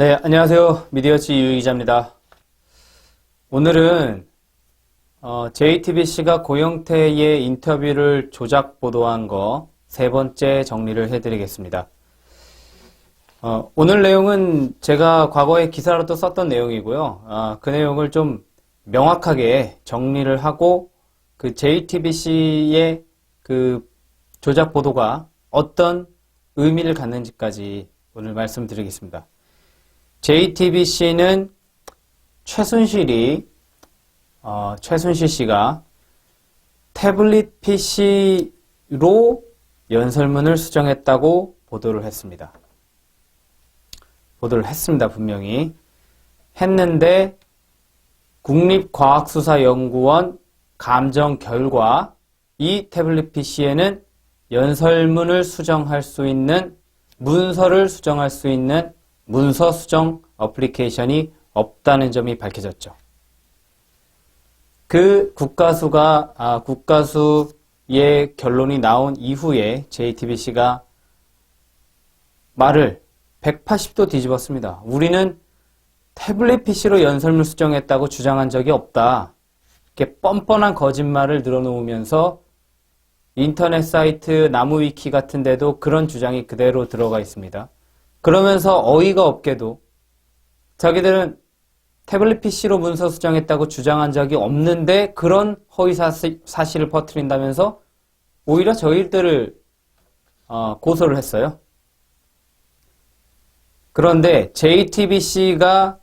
네, 안녕하세요. 미디어치 유 기자입니다. 오늘은 JTBC가 고영태의 인터뷰를 조작 보도한 거 세 번째 정리를 해드리겠습니다. 오늘 내용은 제가 과거에 기사로도 썼던 내용이고요. 그 내용을 좀 명확하게 정리를 하고 그 JTBC의 그 조작 보도가 어떤 의미를 갖는지까지 오늘 말씀드리겠습니다. JTBC는 최순실 씨가 태블릿 PC로 연설문을 수정했다고 보도를 했습니다. 분명히. 했는데 국립과학수사연구원 감정 결과 이 태블릿 PC에는 연설문을 수정할 수 있는 문서를 수정할 수 있는 문서 수정 어플리케이션이 없다는 점이 밝혀졌죠. 그 국가수의 결론이 나온 이후에 JTBC가 말을 180도 뒤집었습니다. 우리는 태블릿 PC로 연설문 수정했다고 주장한 적이 없다. 이렇게 뻔뻔한 거짓말을 늘어놓으면서 인터넷 사이트 나무위키 같은 데도 그런 주장이 그대로 들어가 있습니다. 그러면서 어이가 없게도 자기들은 태블릿 PC로 문서 수정했다고 주장한 적이 없는데 그런 허위 사실을 퍼뜨린다면서 오히려 저희들을 고소를 했어요. 그런데 JTBC가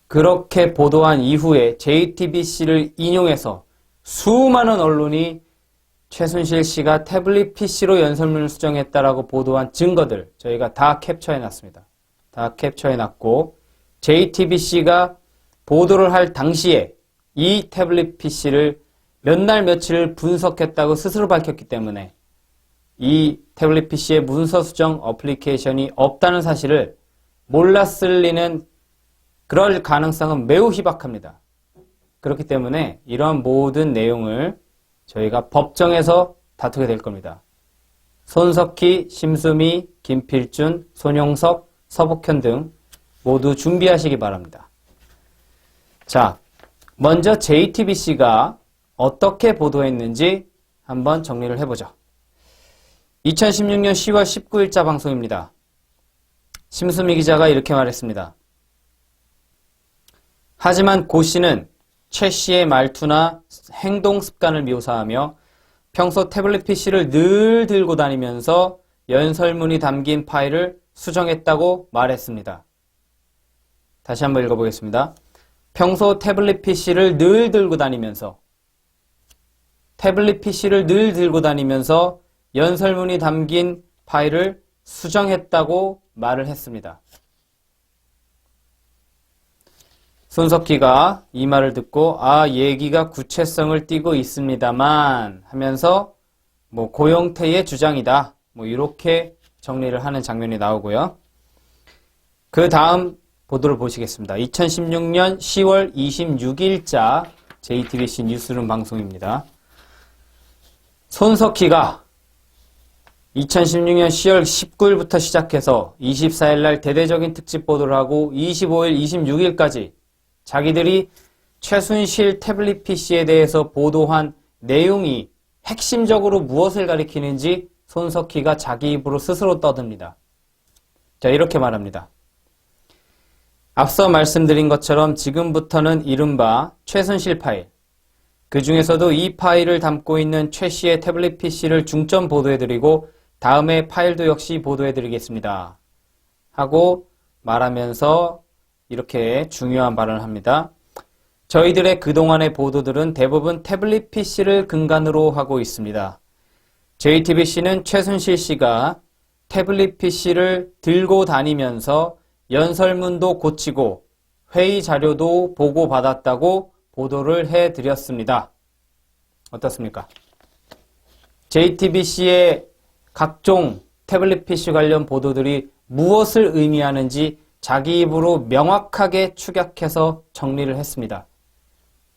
그렇게 보도한 이후에 JTBC를 인용해서 수많은 언론이 최순실 씨가 태블릿 PC로 연설문을 수정했다라고 보도한 증거들 저희가 다 캡처해놨습니다. 다 캡처해놨고 JTBC가 보도를 할 당시에 이 태블릿 PC를 몇 날 며칠을 분석했다고 스스로 밝혔기 때문에 이 태블릿 PC의 문서 수정 어플리케이션이 없다는 사실을 몰랐을 리는 그럴 가능성은 매우 희박합니다. 그렇기 때문에 이러한 모든 내용을 저희가 법정에서 다투게 될 겁니다. 손석희, 심수미, 김필준, 손용석, 서복현 등 모두 준비하시기 바랍니다. 자, 먼저 JTBC가 어떻게 보도했는지 한번 정리를 해보죠. 2016년 10월 19일자 방송입니다. 심수미 기자가 이렇게 말했습니다. 하지만 고 씨는 최 씨의 말투나 행동 습관을 묘사하며 평소 태블릿 PC를 늘 들고 다니면서 연설문이 담긴 파일을 수정했다고 말했습니다. 다시 한번 읽어보겠습니다. 평소 태블릿 PC를 늘 들고 다니면서 연설문이 담긴 파일을 수정했다고 말을 했습니다. 손석희가 이 말을 듣고 얘기가 구체성을 띠고 있습니다만 하면서 고영태의 주장이다. 이렇게 정리를 하는 장면이 나오고요. 그 다음 보도를 보시겠습니다. 2016년 10월 26일자 JTBC 뉴스룸 방송입니다. 손석희가 2016년 10월 19일부터 시작해서 24일 날 대대적인 특집 보도를 하고 25일, 26일까지 자기들이 최순실 태블릿 PC에 대해서 보도한 내용이 핵심적으로 무엇을 가리키는지 손석희가 자기 입으로 스스로 떠듭니다. 자, 이렇게 말합니다. 앞서 말씀드린 것처럼 지금부터는 이른바 최순실 파일, 그 중에서도 이 파일을 담고 있는 최 씨의 태블릿 PC를 중점 보도해드리고 다음에 파일도 역시 보도해드리겠습니다. 하고 말하면서 이렇게 중요한 발언을 합니다. 저희들의 그동안의 보도들은 대부분 태블릿 PC를 근간으로 하고 있습니다. JTBC는 최순실 씨가 태블릿 PC를 들고 다니면서 연설문도 고치고 회의 자료도 보고받았다고 보도를 해드렸습니다. 어떻습니까? JTBC의 각종 태블릿 PC 관련 보도들이 무엇을 의미하는지 자기 입으로 명확하게 추격해서 정리를 했습니다.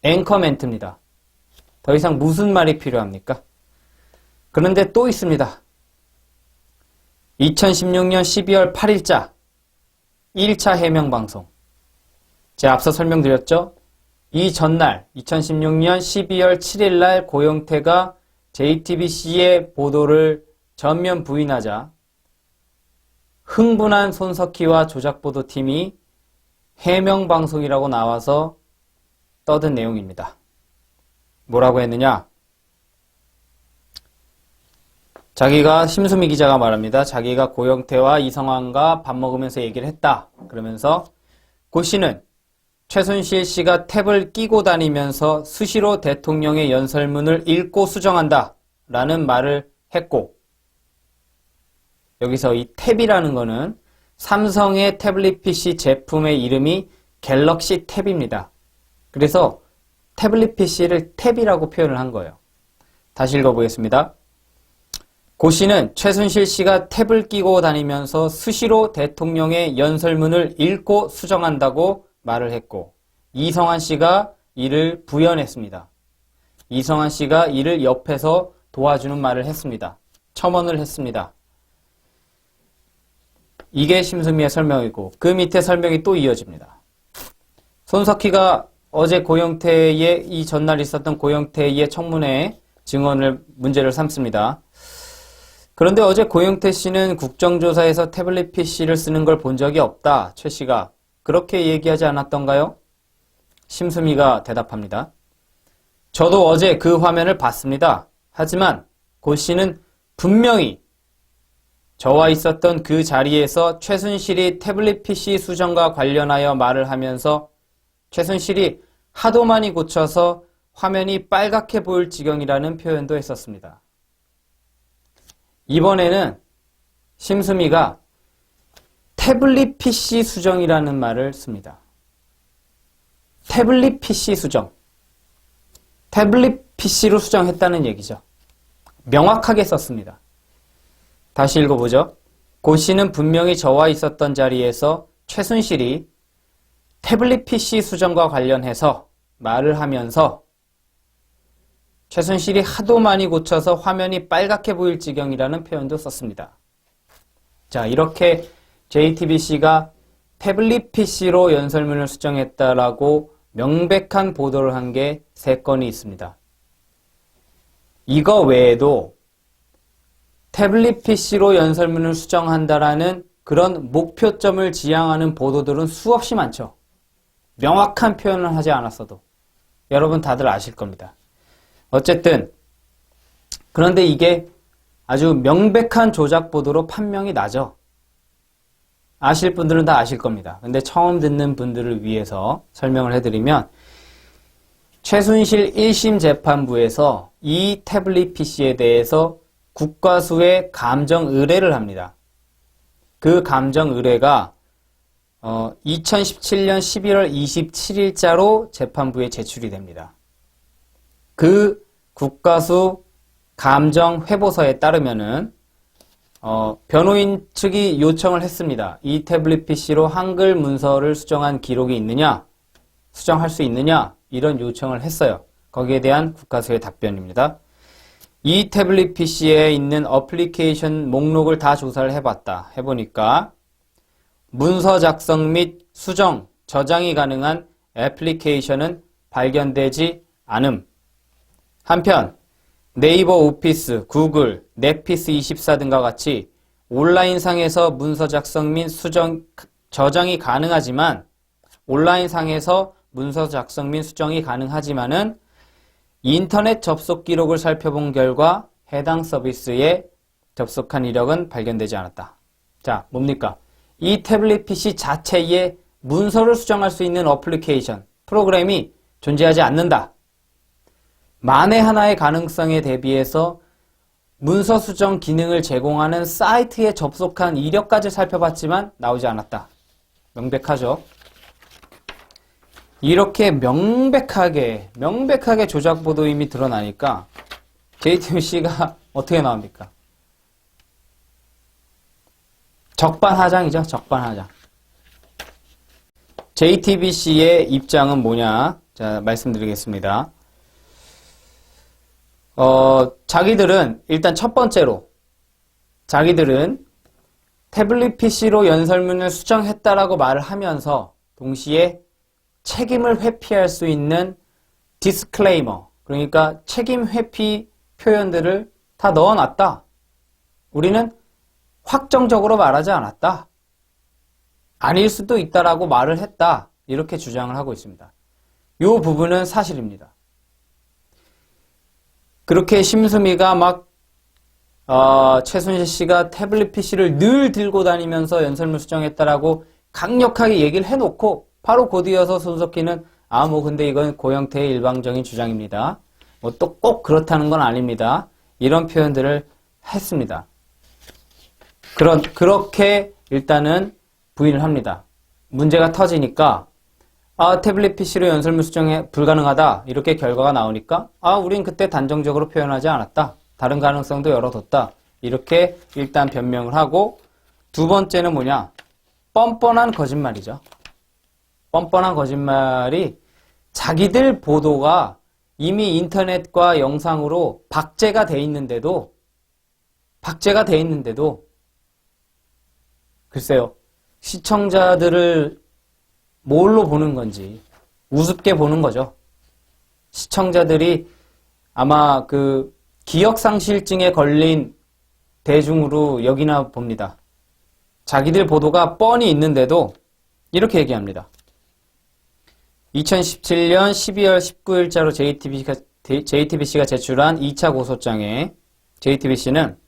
앵커 멘트입니다. 더 이상 무슨 말이 필요합니까? 그런데 또 있습니다. 2016년 12월 8일자 1차 해명 방송. 제가 앞서 설명드렸죠? 이 전날 2016년 12월 7일 날 고영태가 JTBC의 보도를 전면 부인하자 흥분한 손석희와 조작보도팀이 해명 방송이라고 나와서 떠든 내용입니다. 뭐라고 했느냐? 자기가 심수미 기자가 말합니다. 자기가 고영태와 이성환과 밥 먹으면서 얘기를 했다. 그러면서 고 씨는 최순실 씨가 탭을 끼고 다니면서 수시로 대통령의 연설문을 읽고 수정한다 라는 말을 했고, 여기서 이 탭이라는 거는 삼성의 태블릿 PC 제품의 이름이 갤럭시 탭입니다. 그래서 태블릿 PC를 탭이라고 표현을 한 거예요. 다시 읽어보겠습니다. 고 씨는 최순실 씨가 탭을 끼고 다니면서 수시로 대통령의 연설문을 읽고 수정한다고 말을 했고, 이성환 씨가 이를 부연했습니다. 이성환 씨가 이를 옆에서 도와주는 말을 했습니다. 첨언을 했습니다. 이게 심수미의 설명이고, 그 밑에 설명이 또 이어집니다. 손석희가 어제 고영태의 이 전날 있었던 고영태의 청문회 증언을 문제를 삼습니다. 그런데 어제 고영태 씨는 국정조사에서 태블릿 PC를 쓰는 걸 본 적이 없다. 최 씨가 그렇게 얘기하지 않았던가요? 심수미가 대답합니다. 저도 어제 그 화면을 봤습니다. 하지만 고 씨는 분명히 저와 있었던 그 자리에서 최순실이 태블릿 PC 수정과 관련하여 말을 하면서 최순실이 하도 많이 고쳐서 화면이 빨갛게 보일 지경이라는 표현도 했었습니다. 이번에는 심수미가 태블릿 PC 수정이라는 말을 씁니다. 태블릿 PC 수정. 태블릿 PC로 수정했다는 얘기죠. 명확하게 썼습니다. 다시 읽어보죠. 고 씨는 분명히 저와 있었던 자리에서 최순실이 태블릿 PC 수정과 관련해서 말을 하면서 최순실이 하도 많이 고쳐서 화면이 빨갛게 보일 지경이라는 표현도 썼습니다. 자, 이렇게 JTBC가 태블릿 PC로 연설문을 수정했다라고 명백한 보도를 한 게 3건이 있습니다. 이거 외에도 태블릿 PC로 연설문을 수정한다라는 그런 목표점을 지향하는 보도들은 수없이 많죠. 명확한 표현을 하지 않았어도 여러분 다들 아실 겁니다. 어쨌든 그런데 이게 아주 명백한 조작 보도로 판명이 나죠. 아실 분들은 다 아실 겁니다. 근데 처음 듣는 분들을 위해서 설명을 해드리면 최순실 1심 재판부에서 이 태블릿 PC에 대해서 국과수에 감정 의뢰를 합니다. 그 감정 의뢰가 2017년 11월 27일자로 재판부에 제출이 됩니다. 그 국과수 감정 회보서에 따르면은 변호인 측이 요청을 했습니다. 이 태블릿 PC로 한글 문서를 수정한 기록이 있느냐? 수정할 수 있느냐? 이런 요청을 했어요. 거기에 대한 국과수의 답변입니다. 이 태블릿 PC에 있는 어플리케이션 목록을 다 조사를 해봤다. 해보니까 문서 작성 및 수정, 저장이 가능한 애플리케이션은 발견되지 않음. 한편 네이버 오피스, 구글, 넷피스24 등과 같이 온라인상에서 문서 작성 및 수정, 저장이 가능하지만 온라인상에서 문서 작성 및 수정이 가능하지만은 인터넷 접속 기록을 살펴본 결과 해당 서비스에 접속한 이력은 발견되지 않았다. 자, 뭡니까? 이 태블릿 PC 자체에 문서를 수정할 수 있는 어플리케이션, 프로그램이 존재하지 않는다. 만에 하나의 가능성에 대비해서 문서 수정 기능을 제공하는 사이트에 접속한 이력까지 살펴봤지만 나오지 않았다. 명백하죠? 이렇게 명백하게 조작 보도임이 드러나니까 JTBC가 어떻게 나옵니까? 적반하장이죠. 적반하장. JTBC의 입장은 뭐냐? 자, 말씀드리겠습니다. 자기들은 일단 첫 번째로 자기들은 태블릿 PC로 연설문을 수정했다라고 말을 하면서 동시에 책임을 회피할 수 있는 디스클레이머, 그러니까 책임 회피 표현들을 다 넣어놨다. 우리는 확정적으로 말하지 않았다. 아닐 수도 있다라고 말을 했다. 이렇게 주장을 하고 있습니다. 이 부분은 사실입니다. 그렇게 심수미가 막 최순실 씨가 태블릿 PC를 늘 들고 다니면서 연설문 수정했다라고 강력하게 얘기를 해놓고 바로 곧이어서 손석희는 근데 이건 고영태의 일방적인 주장입니다. 뭐 또 꼭 그렇다는 건 아닙니다. 이런 표현들을 했습니다. 그렇게 일단은 부인을 합니다. 문제가 터지니까 태블릿 PC로 연설문 수정이 불가능하다. 이렇게 결과가 나오니까 우린 그때 단정적으로 표현하지 않았다. 다른 가능성도 열어뒀다. 이렇게 일단 변명을 하고 두 번째는 뭐냐? 뻔뻔한 거짓말이죠. 뻔뻔한 거짓말이 자기들 보도가 이미 인터넷과 영상으로 박제가 돼 있는데도 글쎄요. 시청자들을 뭘로 보는 건지 우습게 보는 거죠. 시청자들이 아마 그 기억상실증에 걸린 대중으로 여기나 봅니다. 자기들 보도가 뻔히 있는데도 이렇게 얘기합니다. 2017년 12월 19일자로 JTBC가 제출한 2차 고소장에 JTBC는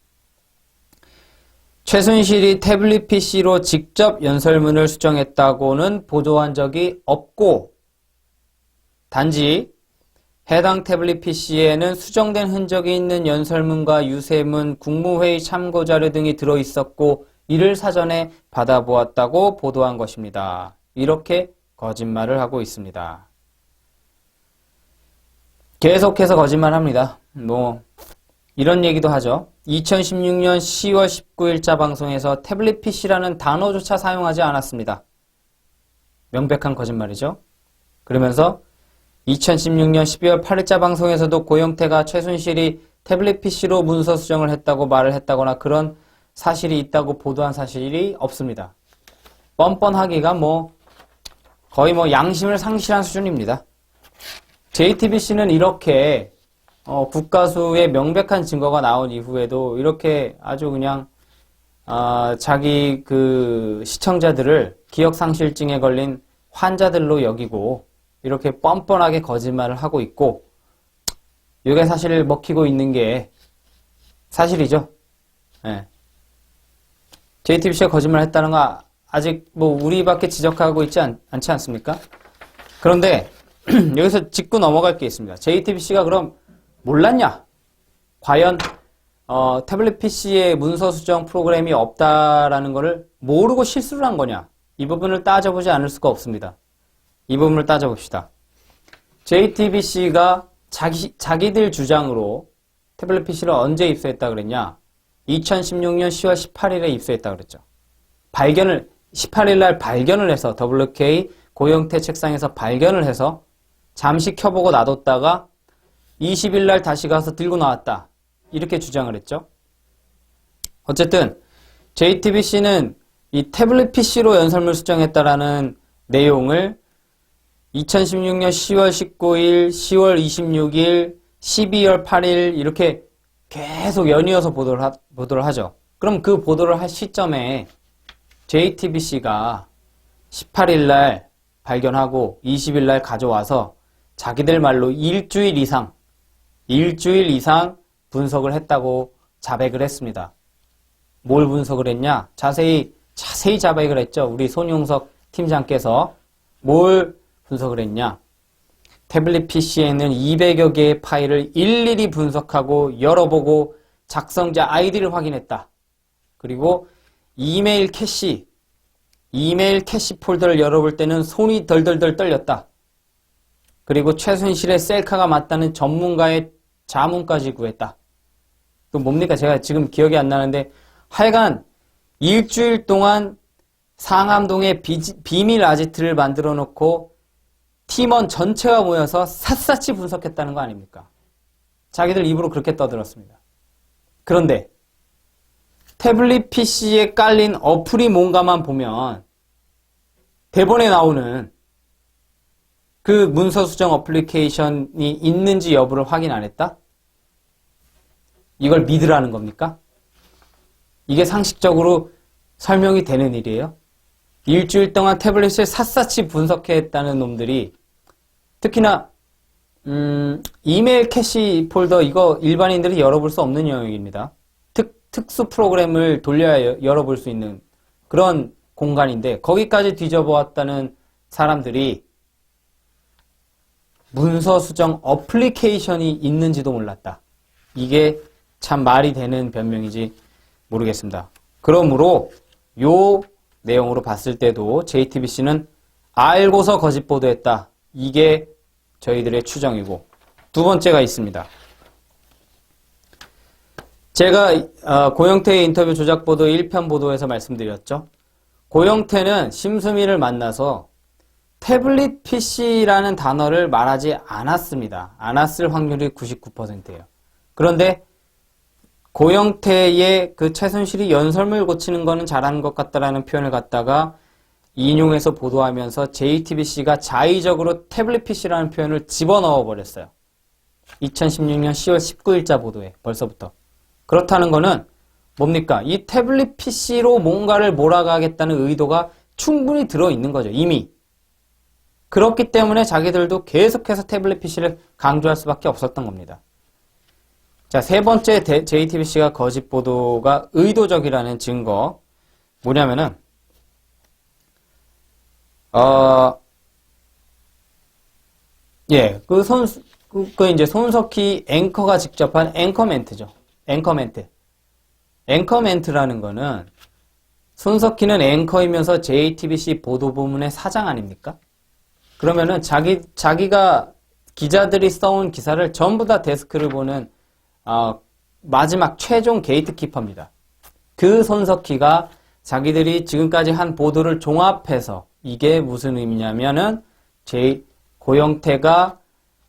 최순실이 태블릿 PC로 직접 연설문을 수정했다고는 보도한 적이 없고 단지 해당 태블릿 PC에는 수정된 흔적이 있는 연설문과 유세문, 국무회의 참고자료 등이 들어있었고 이를 사전에 받아보았다고 보도한 것입니다. 이렇게 거짓말을 하고 있습니다. 계속해서 거짓말합니다. 이런 얘기도 하죠. 2016년 10월 19일자 방송에서 태블릿 PC라는 단어조차 사용하지 않았습니다. 명백한 거짓말이죠. 그러면서 2016년 12월 8일자 방송에서도 고영태가 최순실이 태블릿 PC로 문서 수정을 했다고 말을 했다거나 그런 사실이 있다고 보도한 사실이 없습니다. 뻔뻔하기가 거의 양심을 상실한 수준입니다. JTBC는 이렇게 국가수의 명백한 증거가 나온 이후에도 이렇게 아주 그냥 자기 그 시청자들을 기억상실증에 걸린 환자들로 여기고 이렇게 뻔뻔하게 거짓말을 하고 있고 이게 사실 먹히고 있는 게 사실이죠. 네. JTBC가 거짓말을 했다는 거 아직 우리밖에 지적하고 있지 않지 않습니까? 그런데 여기서 짚고 넘어갈 게 있습니다. JTBC가 그럼 몰랐냐? 과연 태블릿 PC에 문서 수정 프로그램이 없다라는 것을 모르고 실수를 한 거냐? 이 부분을 따져보지 않을 수가 없습니다. 이 부분을 따져봅시다. JTBC가 자기들 주장으로 태블릿 PC를 언제 입수했다 그랬냐? 2016년 10월 18일에 입수했다 그랬죠. 18일 날 발견을 해서 WK 고영태 책상에서 발견을 해서 잠시 켜보고 놔뒀다가 20일 날 다시 가서 들고 나왔다. 이렇게 주장을 했죠. 어쨌든 JTBC는 이 태블릿 PC로 연설문 수정했다라는 내용을 2016년 10월 19일, 10월 26일, 12월 8일 이렇게 계속 연이어서 보도를 하죠. 그럼 그 보도를 할 시점에 JTBC가 18일 날 발견하고 20일 날 가져와서 자기들 말로 일주일 이상 분석을 했다고 자백을 했습니다. 뭘 분석을 했냐? 자세히 자백을 했죠. 우리 손용석 팀장께서 뭘 분석을 했냐? 태블릿 PC에는 200여 개의 파일을 일일이 분석하고 열어보고 작성자 아이디를 확인했다. 그리고 이메일 캐시 폴더를 열어볼 때는 손이 덜덜덜 떨렸다. 그리고 최순실의 셀카가 맞다는 전문가의 자문까지 구했다. 또 뭡니까? 제가 지금 기억이 안 나는데 하여간 일주일 동안 상암동에 비밀 아지트를 만들어 놓고 팀원 전체가 모여서 샅샅이 분석했다는 거 아닙니까? 자기들 입으로 그렇게 떠들었습니다. 그런데 태블릿 PC에 깔린 어플이 뭔가만 보면 대본에 나오는 그 문서 수정 어플리케이션이 있는지 여부를 확인 안 했다? 이걸 믿으라는 겁니까? 이게 상식적으로 설명이 되는 일이에요? 일주일 동안 태블릿을 샅샅이 분석했다는 놈들이 특히나 이메일 캐시 폴더 이거 일반인들이 열어볼 수 없는 영역입니다. 특수 프로그램을 돌려야 열어볼 수 있는 그런 공간인데 거기까지 뒤져보았다는 사람들이 문서 수정 어플리케이션이 있는지도 몰랐다. 이게 참 말이 되는 변명인지 모르겠습니다. 그러므로 요 내용으로 봤을 때도 JTBC는 알고서 거짓 보도했다. 이게 저희들의 추정이고 두 번째가 있습니다. 제가 고영태의 인터뷰 조작 보도 1편 보도에서 말씀드렸죠. 고영태는 심수미를 만나서 태블릿 PC라는 단어를 말하지 않았습니다. 않았을 확률이 99%예요. 그런데 고영태의 그 최순실이 연설문을 고치는 거는 잘하는 것 같다라는 표현을 갖다가 인용해서 보도하면서 JTBC가 자의적으로 태블릿 PC라는 표현을 집어넣어 버렸어요. 2016년 10월 19일자 보도에 벌써부터. 그렇다는 거는 뭡니까? 이 태블릿 PC로 뭔가를 몰아가겠다는 의도가 충분히 들어있는 거죠. 이미. 그렇기 때문에 자기들도 계속해서 태블릿 PC를 강조할 수밖에 없었던 겁니다. 자, 세 번째 JTBC가 거짓 보도가 의도적이라는 증거 뭐냐면은 이제 손석희 앵커가 직접 한 앵커멘트죠. 앵커멘트라는 거는 손석희는 앵커이면서 JTBC 보도부문의 사장 아닙니까? 그러면은 자기가 기자들이 써온 기사를 전부 다 데스크를 보는 마지막 최종 게이트키퍼입니다. 그 손석희가 자기들이 지금까지 한 보도를 종합해서 이게 무슨 의미냐면은 고영태가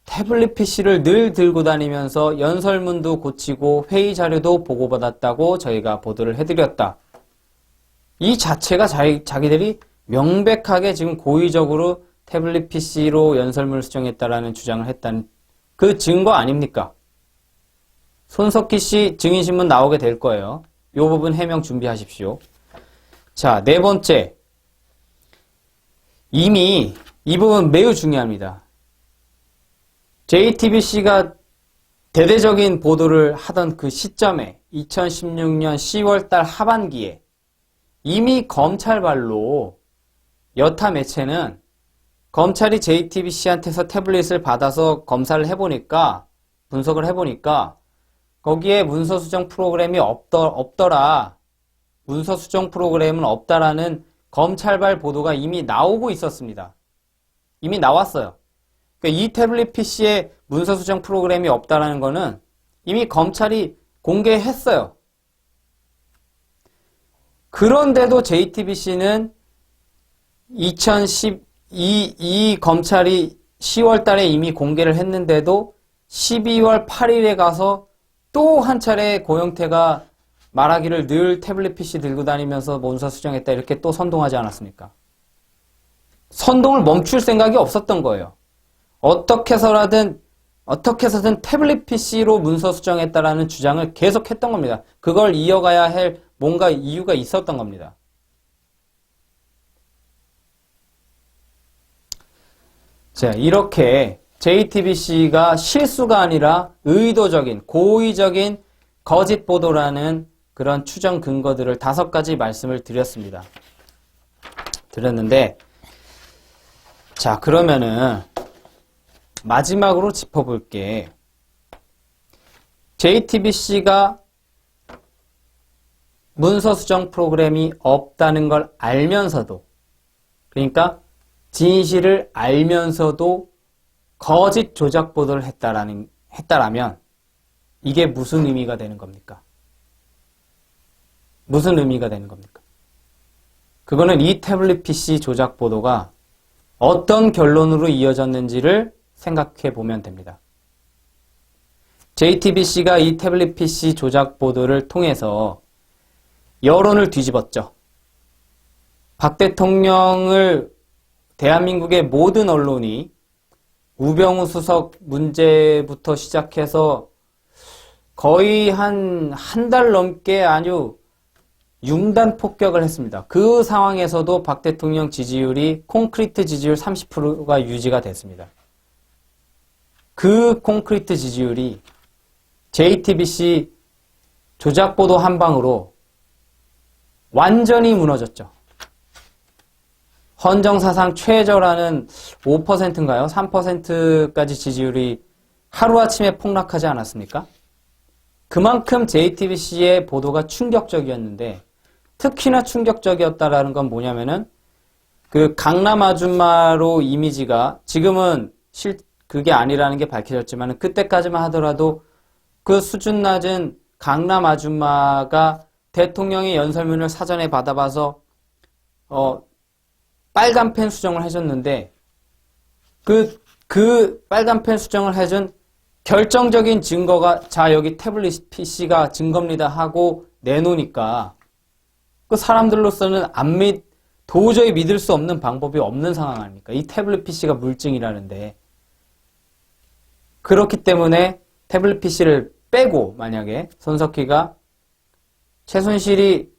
태블릿 PC를 늘 들고 다니면서 연설문도 고치고 회의 자료도 보고받았다고 저희가 보도를 해드렸다. 이 자체가 자기들이 명백하게 지금 고의적으로 태블릿 PC로 연설문을 수정했다라는 주장을 했다는 그 증거 아닙니까? 손석희 씨 증인신문 나오게 될 거예요. 이 부분 해명 준비하십시오. 자, 네 번째. 이미 이 부분 매우 중요합니다. JTBC가 대대적인 보도를 하던 그 시점에 2016년 10월달 하반기에 이미 검찰발로 여타 매체는 검찰이 JTBC한테서 태블릿을 받아서 검사를 해보니까 분석을 해보니까 거기에 문서 수정 프로그램이 없더라. 문서 수정 프로그램은 없다라는 검찰발 보도가 이미 나오고 있었습니다. 이미 나왔어요. 그러니까 이 태블릿 PC에 문서 수정 프로그램이 없다라는 거는 이미 검찰이 공개했어요. 그런데도 JTBC는 이 검찰이 10월 달에 이미 공개를 했는데도 12월 8일에 가서 또 한 차례 고영태가 말하기를 늘 태블릿 PC 들고 다니면서 문서 수정했다 이렇게 또 선동하지 않았습니까? 선동을 멈출 생각이 없었던 거예요. 어떻게 해서든 태블릿 PC로 문서 수정했다라는 주장을 계속했던 겁니다. 그걸 이어가야 할 뭔가 이유가 있었던 겁니다. 자, 이렇게 JTBC가 실수가 아니라 의도적인, 고의적인 거짓 보도라는 그런 추정 근거들을 5가지 말씀을 드렸는데, 자, 그러면은 마지막으로 짚어볼 게 JTBC가 문서 수정 프로그램이 없다는 걸 알면서도, 그러니까 진실을 알면서도 거짓 조작 보도를 했다라면 이게 무슨 의미가 되는 겁니까? 무슨 의미가 되는 겁니까? 그거는 이 태블릿 PC 조작 보도가 어떤 결론으로 이어졌는지를 생각해 보면 됩니다. JTBC가 이 태블릿 PC 조작 보도를 통해서 여론을 뒤집었죠. 박 대통령을 대한민국의 모든 언론이 우병우 수석 문제부터 시작해서 거의 한 달 넘게 아주 융단 폭격을 했습니다. 그 상황에서도 박 대통령 지지율이 콘크리트 지지율 30%가 유지가 됐습니다. 그 콘크리트 지지율이 JTBC 조작보도 한 방으로 완전히 무너졌죠. 헌정사상 최저라는 5%인가요? 3%까지 지지율이 하루아침에 폭락하지 않았습니까? 그만큼 JTBC의 보도가 충격적이었는데 특히나 충격적이었다라는 건 뭐냐면은 그 강남 아줌마로 이미지가 지금은 그게 아니라는 게 밝혀졌지만 그때까지만 하더라도 그 수준 낮은 강남 아줌마가 대통령의 연설문을 사전에 받아봐서 빨간 펜 수정을 해줬는데 그 빨간 펜 수정을 해준 결정적인 증거가 자 여기 태블릿 PC가 증거입니다 하고 내놓으니까 그 사람들로서는 도저히 믿을 수 없는 방법이 없는 상황 아닙니까? 이 태블릿 PC가 물증이라는데 그렇기 때문에 태블릿 PC를 빼고 만약에 손석희가 최순실이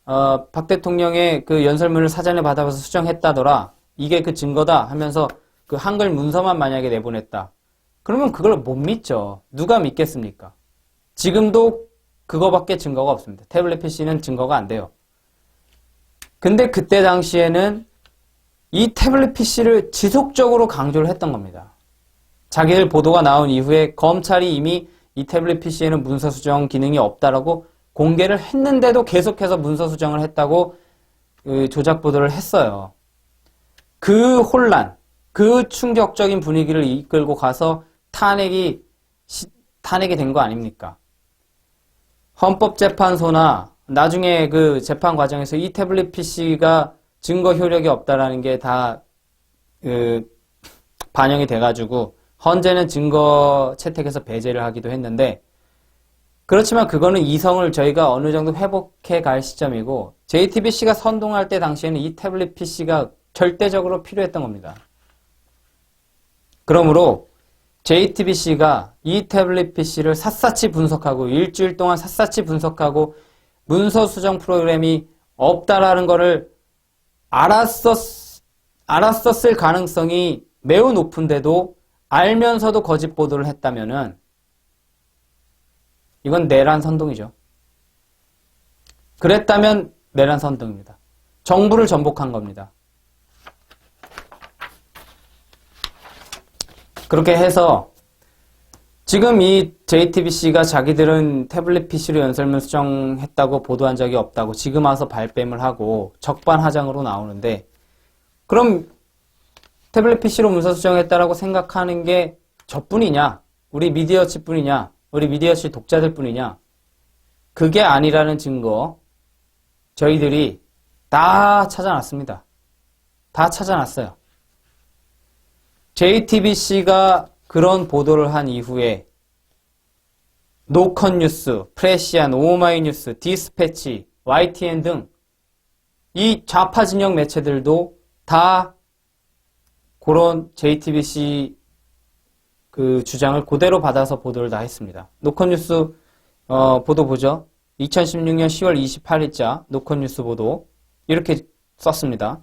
박 대통령의 그 연설문을 사전에 받아봐서 수정했다더라. 이게 그 증거다 하면서 그 한글 문서만 만약에 내보냈다. 그러면 그걸 못 믿죠. 누가 믿겠습니까? 지금도 그거밖에 증거가 없습니다. 태블릿 PC는 증거가 안 돼요. 근데 그때 당시에는 이 태블릿 PC를 지속적으로 강조를 했던 겁니다. 자기들 보도가 나온 이후에 검찰이 이미 이 태블릿 PC에는 문서 수정 기능이 없다라고 공개를 했는데도 계속해서 문서 수정을 했다고 조작 보도를 했어요. 그 혼란, 그 충격적인 분위기를 이끌고 가서 탄핵이 된 거 아닙니까? 헌법재판소나 나중에 그 재판 과정에서 이 태블릿 PC가 증거 효력이 없다라는 게 다 반영이 돼가지고 헌재는 증거 채택해서 배제를 하기도 했는데 그렇지만 그거는 이성을 저희가 어느 정도 회복해 갈 시점이고 JTBC가 선동할 때 당시에는 이 태블릿 PC가 절대적으로 필요했던 겁니다. 그러므로 JTBC가 이 태블릿 PC를 샅샅이 분석하고 일주일 동안 샅샅이 분석하고 문서 수정 프로그램이 없다라는 거를 알았었을 가능성이 매우 높은데도 알면서도 거짓 보도를 했다면은 이건 내란 선동이죠. 그랬다면 내란 선동입니다. 정부를 전복한 겁니다. 그렇게 해서 지금 이 JTBC가 자기들은 태블릿 PC로 연설문 수정했다고 보도한 적이 없다고 지금 와서 발뺌을 하고 적반하장으로 나오는데 그럼 태블릿 PC로 문서 수정했다라고 생각하는 게 저뿐이냐? 우리 미디어치 뿐이냐? 우리 미디어치 독자들 뿐이냐? 그게 아니라는 증거 저희들이 다 찾아놨습니다. 다 찾아놨어요. JTBC가 그런 보도를 한 이후에 노컷뉴스, 프레시안, 오마이뉴스, 디스패치, YTN 등 이 좌파 진영 매체들도 다 그런 JTBC 그 주장을 그대로 받아서 보도를 다 했습니다. 노컷뉴스 보도 보죠. 2016년 10월 28일자 노컷뉴스 보도 이렇게 썼습니다.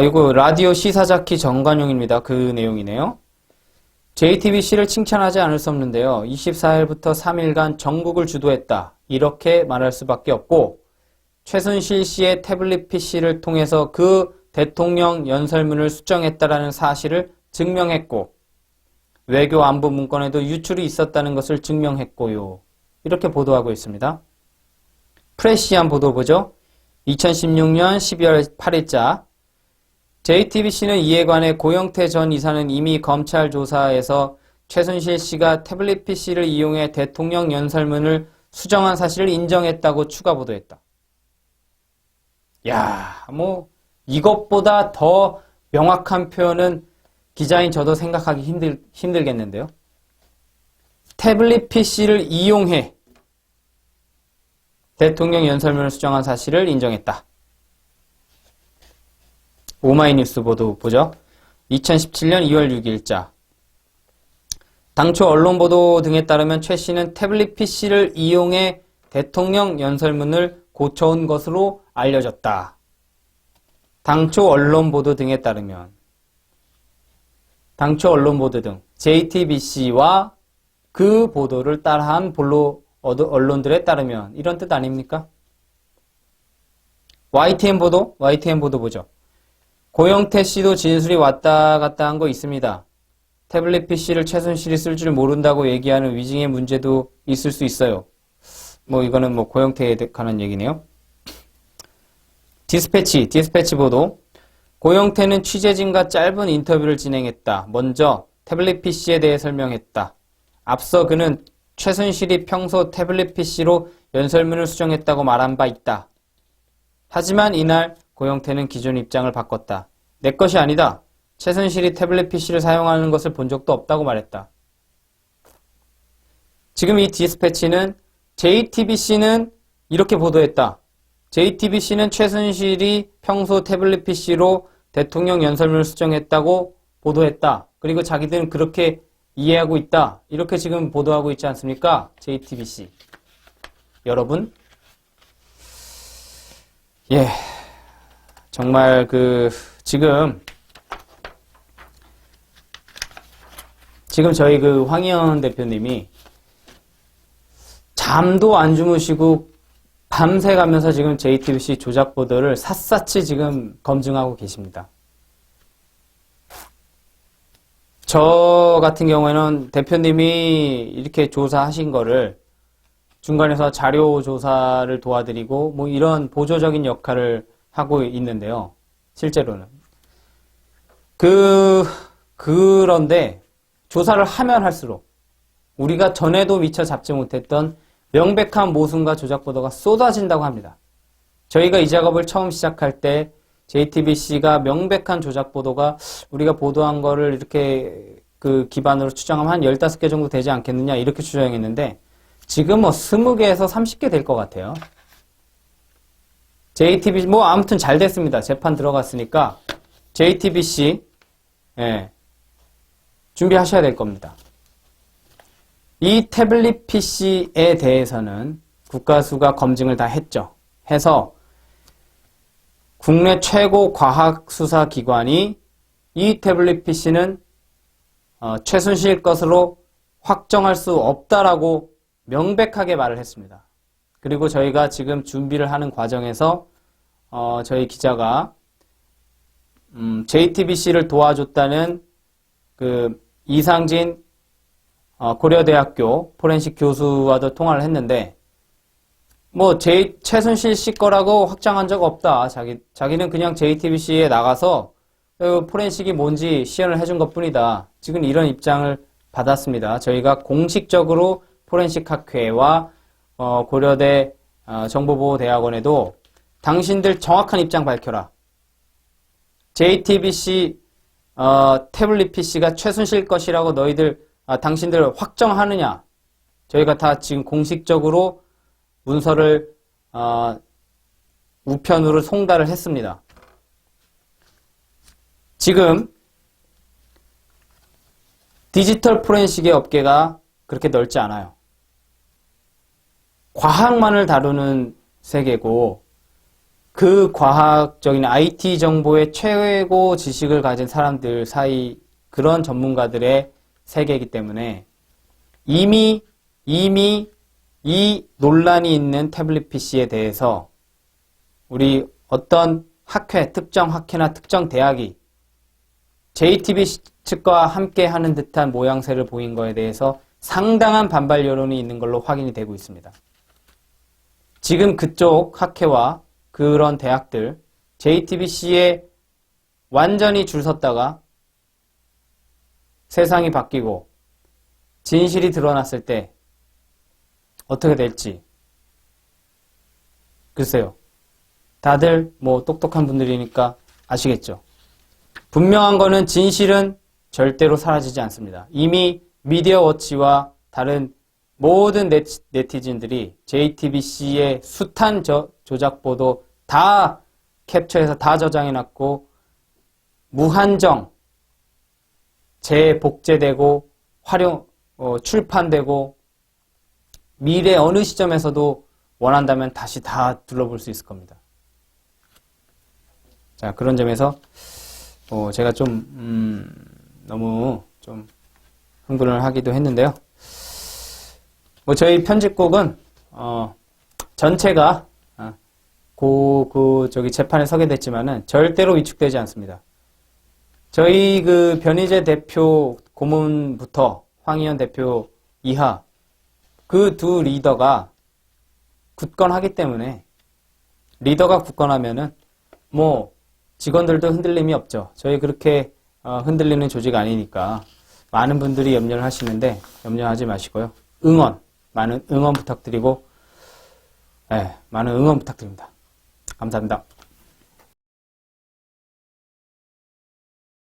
이거 라디오 시사자키 정관용입니다. 그 내용이네요. JTBC를 칭찬하지 않을 수 없는데요. 24일부터 3일간 전국을 주도했다. 이렇게 말할 수밖에 없고 최순실 씨의 태블릿 PC를 통해서 그 대통령 연설문을 수정했다라는 사실을 증명했고 외교 안보 문건에도 유출이 있었다는 것을 증명했고요. 이렇게 보도하고 있습니다. 프레시안 보도 보죠. 2016년 12월 8일자 JTBC는 이에 관해 고영태 전 이사는 이미 검찰 조사에서 최순실 씨가 태블릿 PC를 이용해 대통령 연설문을 수정한 사실을 인정했다고 추가 보도했다. 야, 이것보다 더 명확한 표현은 기자인 저도 생각하기 힘들겠는데요. 태블릿 PC를 이용해 대통령 연설문을 수정한 사실을 인정했다. 오마이뉴스 보도 보죠. 2017년 2월 6일자. 당초 언론 보도 등에 따르면 최 씨는 태블릿 PC를 이용해 대통령 연설문을 고쳐온 것으로 알려졌다. 당초 언론 보도 등에 따르면 당초 언론 보도 등 JTBC와 그 보도를 따라한 언론들에 따르면 이런 뜻 아닙니까? YTN 보도 보죠. 고영태 씨도 진술이 왔다 갔다 한 거 있습니다. 태블릿 PC를 최순실이 쓸 줄 모른다고 얘기하는 위증의 문제도 있을 수 있어요. 이거는 고영태에 관한 얘기네요. 디스패치 보도. 고영태는 취재진과 짧은 인터뷰를 진행했다. 먼저 태블릿 PC에 대해 설명했다. 앞서 그는 최순실이 평소 태블릿 PC로 연설문을 수정했다고 말한 바 있다. 하지만 이날 고영태는 기존 입장을 바꿨다. 내 것이 아니다. 최순실이 태블릿 PC를 사용하는 것을 본 적도 없다고 말했다. 지금 이 디스패치는 JTBC는 이렇게 보도했다. JTBC는 최순실이 평소 태블릿 PC로 대통령 연설문을 수정했다고 보도했다. 그리고 자기들은 그렇게 이해하고 있다. 이렇게 지금 보도하고 있지 않습니까? JTBC. 여러분, 정말 지금 저희 황희연 대표님이 잠도 안 주무시고 밤새 가면서 지금 JTBC 조작 보도를 샅샅이 지금 검증하고 계십니다. 저 같은 경우에는 대표님이 이렇게 조사하신 거를 중간에서 자료 조사를 도와드리고 이런 보조적인 역할을 하고 있는데요. 실제로는. 그런데 조사를 하면 할수록 우리가 전에도 미처 잡지 못했던 명백한 모순과 조작 보도가 쏟아진다고 합니다. 저희가 이 작업을 처음 시작할 때 JTBC가 명백한 조작 보도가 우리가 보도한 거를 이렇게 기반으로 추정하면 한 15개 정도 되지 않겠느냐 이렇게 추정했는데 지금 20개에서 30개 될 것 같아요. JTBC 아무튼 잘 됐습니다. 재판 들어갔으니까 JTBC 준비하셔야 될 겁니다. 이 태블릿 PC에 대해서는 국가수가 검증을 다 했죠. 해서 국내 최고 과학수사기관이 이 태블릿 PC는 최순실 것으로 확정할 수 없다라고 명백하게 말을 했습니다. 그리고 저희가 지금 준비를 하는 과정에서 저희 기자가 JTBC를 도와줬다는 이상진 고려대학교 포렌식 교수와도 통화를 했는데 최순실 씨 거라고 확정한 적 없다. 자기는 그냥 JTBC에 나가서 포렌식이 뭔지 시연을 해준 것뿐이다. 지금 이런 입장을 받았습니다. 저희가 공식적으로 포렌식학회와 고려대 정보보호대학원에도 당신들 정확한 입장 밝혀라. JTBC 태블릿 PC가 최순실 것이라고 당신들 확정하느냐? 저희가 다 지금 공식적으로 문서를 우편으로 송달을 했습니다. 지금 디지털 포렌식의 업계가 그렇게 넓지 않아요. 과학만을 다루는 세계고 그 과학적인 IT 정보의 최고 지식을 가진 사람들 사이 그런 전문가들의 세계이기 때문에 이미 이 논란이 있는 태블릿 PC에 대해서 우리 어떤 특정 학회나 특정 대학이 JTBC 측과 함께 하는 듯한 모양새를 보인 거에 대해서 상당한 반발 여론이 있는 걸로 확인이 되고 있습니다. 지금 그쪽 학회와 그런 대학들 JTBC에 완전히 줄 섰다가 세상이 바뀌고 진실이 드러났을 때 어떻게 될지 글쎄요. 다들 똑똑한 분들이니까 아시겠죠. 분명한 거는 진실은 절대로 사라지지 않습니다. 이미 미디어워치와 다른 모든 네티즌들이 JTBC의 숱한 조작 보도 다 캡처해서 다 저장해놨고 무한정 재복제되고 출판되고 미래 어느 시점에서도 원한다면 다시 다 둘러볼 수 있을 겁니다. 자, 그런 점에서 제가 좀 너무 좀 흥분을 하기도 했는데요. 저희 편집국은 전체가 재판에 서게 됐지만은 절대로 위축되지 않습니다. 저희 그 변희재 대표 고문부터 황희연 대표 이하 그 두 리더가 굳건하기 때문에 리더가 굳건하면은 뭐 직원들도 흔들림이 없죠. 저희 그렇게 흔들리는 조직 아니니까 많은 분들이 염려를 하시는데 염려하지 마시고요. 많은 응원 부탁드리고 많은 응원 부탁드립니다. 감사합니다.